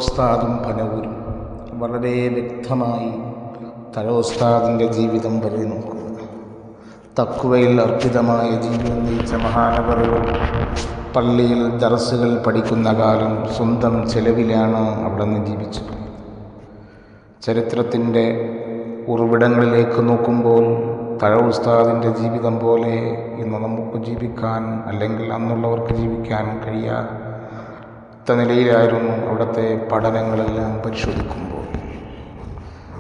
ഉസ്താദും പനവൂരും വളരെ വ്യക്തമായി ഉസ്താദിൻ്റെ ജീവിതം വരെ നോക്കുക. തഖ്വയിൽ അർപ്പിതമായ ജീവിതം നയിച്ച മഹാനവറുകൾ പള്ളിയിൽ ദർസുകൾ പഠിക്കുന്ന കാലം സ്വന്തം ചെലവിലാണ് അവിടെ നിന്ന് ജീവിച്ചത്. ചരിത്രത്തിൻ്റെ ഉറവിടങ്ങളിലേക്ക് നോക്കുമ്പോൾ ഉസ്താദിൻ്റെ ജീവിതം പോലെ ഇന്ന് നമുക്ക് ജീവിക്കാൻ, അല്ലെങ്കിൽ അന്നുള്ളവർക്ക് ജീവിക്കാൻ കഴിയാത്ത നിലയിലായിരുന്നു അവിടുത്തെ പഠനങ്ങളെല്ലാം പരിശോധിക്കുമ്പോൾ.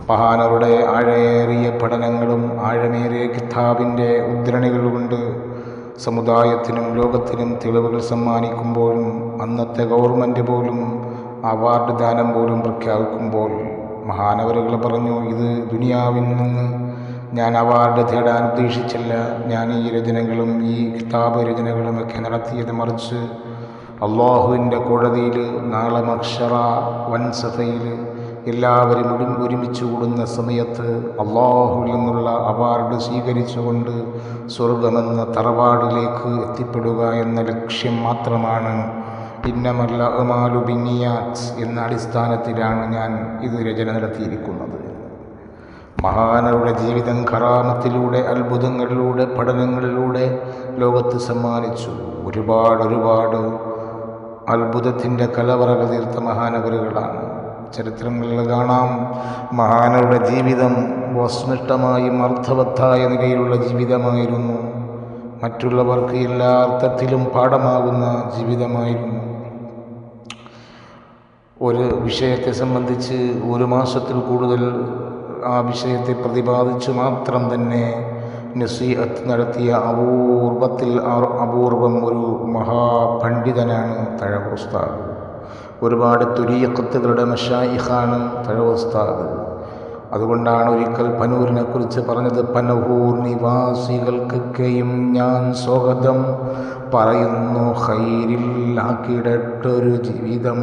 മഹാനവരുടെ ആഴമേറിയ പഠനങ്ങളും ആഴമേറിയ കിതാബിൻ്റെ ഉദ്ധരണികൾ കൊണ്ട് സമുദായത്തിനും ലോകത്തിനും തെളിവുകൾ സമ്മാനിക്കുമ്പോഴും അന്നത്തെ ഗവൺമെൻറ് പോലും അവാർഡ് ദാനം പോലും പ്രഖ്യാപിക്കുമ്പോൾ മഹാനവറുകൾ പറഞ്ഞു, ഇത് ദുനിയാവിൽ നിന്ന് ഞാൻ അവാർഡ് തേടാൻ ഉദ്ദേശിച്ചില്ല. ഞാൻ ഈ രചനകളും ഈ കിതാബ് രചനകളുമൊക്കെ നടത്തിയത് മറിച്ച് അള്ളാഹുവിൻ്റെ കോടതിയിൽ നാളെ മഹ്ശറ വൻസഫയിൽ എല്ലാവരും ഒരുമിച്ച് കൂടുന്ന സമയത്ത് അള്ളാഹുവിൽ നിന്നുള്ള അവാർഡ് സ്വീകരിച്ചുകൊണ്ട് സ്വർഗമെന്ന തറവാടിലേക്ക് എത്തിപ്പെടുക എന്ന ലക്ഷ്യം മാത്രമാണ്. ഇന്നമൽ അഅ്മാലു ബിന്നിയാത്ത് എന്ന അടിസ്ഥാനത്തിലാണ് ഞാൻ ഇത് രചന നടത്തിയിരിക്കുന്നത്. മഹാനവരുടെ ജീവിതം കറാമത്തിലൂടെ, അത്ഭുതങ്ങളിലൂടെ, പഠനങ്ങളിലൂടെ ലോകത്ത് സമ്മാനിച്ചു. ഒരുപാട് അത്ഭുതത്തിൻ്റെ കലവറകൾ തീർത്ത മഹാനവറുകളാണ്. ചരിത്രങ്ങളിൽ കാണാം, മഹാനവരുടെ ജീവിതം വസ്തുനിഷ്ഠമായും അർത്ഥവത്തായ നിലയിലുള്ള ജീവിതമായിരുന്നു. മറ്റുള്ളവർക്ക് എല്ലാ അർത്ഥത്തിലും പാഠമാകുന്ന ജീവിതമായിരുന്നു. ഒരു വിഷയത്തെ സംബന്ധിച്ച് ഒരു മാസത്തിൽ കൂടുതൽ ആ വിഷയത്തെ പ്രതിപാദിച്ച് മാത്രം തന്നെ നസീഹത്ത് നടത്തിയ അപൂർവം ഒരു മഹാപണ്ഡിതനാണ് ഉസ്താദ്. ഒരുപാട് തുരീഖത്തുകളുടെ മശായിഖാണ് ഉസ്താദ്. അതുകൊണ്ടാണ് ഒരിക്കൽ പനൂരിനെ കുറിച്ച് പറഞ്ഞത്, പനവൂർ നിവാസികൾക്കൊക്കെയും ഞാൻ സ്വാഗതം പറയുന്നു, ഖൈറിലാക്കിടട്ടൊരു ജീവിതം,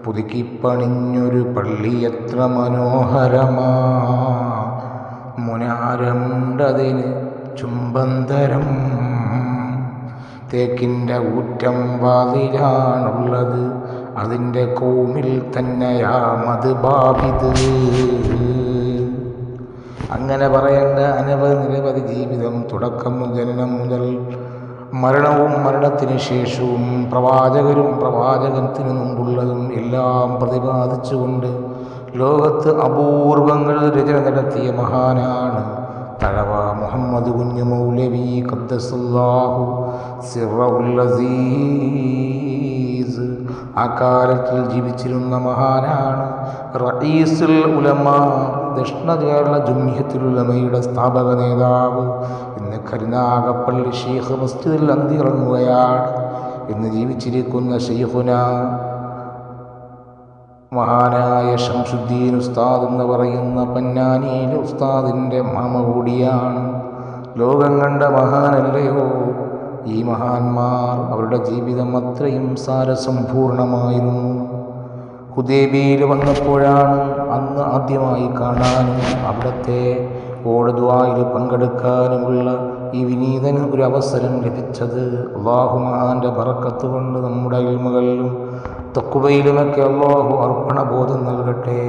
പുതുക്കിപ്പണിഞ്ഞൊരു പള്ളി എത്ര മനോഹരമാ, മുനാരമുണ്ടതിന് ചുംബന്തരം, തേക്കിൻ്റെ ഊറ്റം വാതിലാണുള്ളത്, അതിൻ്റെ കോമിൽ തന്നെയാ മദ്ബാബിദ്. അങ്ങനെ പറയേണ്ട നിരവധി ജീവിതം, തുടക്കം ജനനം മുതൽ മരണവും മരണത്തിന് ശേഷവും പ്രവാചകരും പ്രവാചകത്തിന് മുമ്പുള്ളതും എല്ലാം പ്രതിപാദിച്ചുകൊണ്ട് ലോകത്ത് അപൂർവങ്ങൾ രചന നടത്തിയ മഹാനാണ് തഴവ മുഹമ്മദ് കുഞ്ഞ് മൗലവി ഖദ്ദസല്ലാഹു സിർറഹുൽ അസീസ്. ആ കാലത്തിൽ ജീവിച്ചിരുന്ന മഹാനാണ്. റഈസുൽ ഉലമ, ദക്ഷിണ കേരള ജംഇയ്യത്തുൽ ഉലമയുടെ സ്ഥാപക നേതാവ്. ഇന്ന് കരുനാഗപ്പള്ളി ശൈഖ് മസ്ജിദിൽ അന്തിയിറങ്ങുകയാണ്. ഇന്ന് ജീവിച്ചിരിക്കുന്ന ശൈഖുന മഹാനായ ശംസുദ്ദീൻ ഉസ്താദ് എന്ന് പറയുന്ന പൊന്നാനിയിലെ ഉസ്താദിൻ്റെ മാമ കൂടിയാണ്. ലോകം കണ്ട മഹാനല്ലയോ ഈ മഹാന്മാർ. അവരുടെ ജീവിതം അത്രയും സാരസമ്പൂർണമായിരുന്നു. ഹുദൈബിയയിൽ വന്നപ്പോഴാണ് അന്ന് ആദ്യമായി കാണാനും അവിടുത്തെ ഓടുദ്വായിൽ പങ്കെടുക്കാനുമുള്ള ഈ വിനീതന് ഒരു അവസരം ലഭിച്ചത്. അല്ലാഹു മഹാൻ്റെ ബറക്കത്ത് കൊണ്ട് നമ്മുടെ ഇൽമുകളിലും തഖ്വയിലുമൊക്കെ അല്ലാഹു അർപ്പണബോധം നൽകട്ടെ.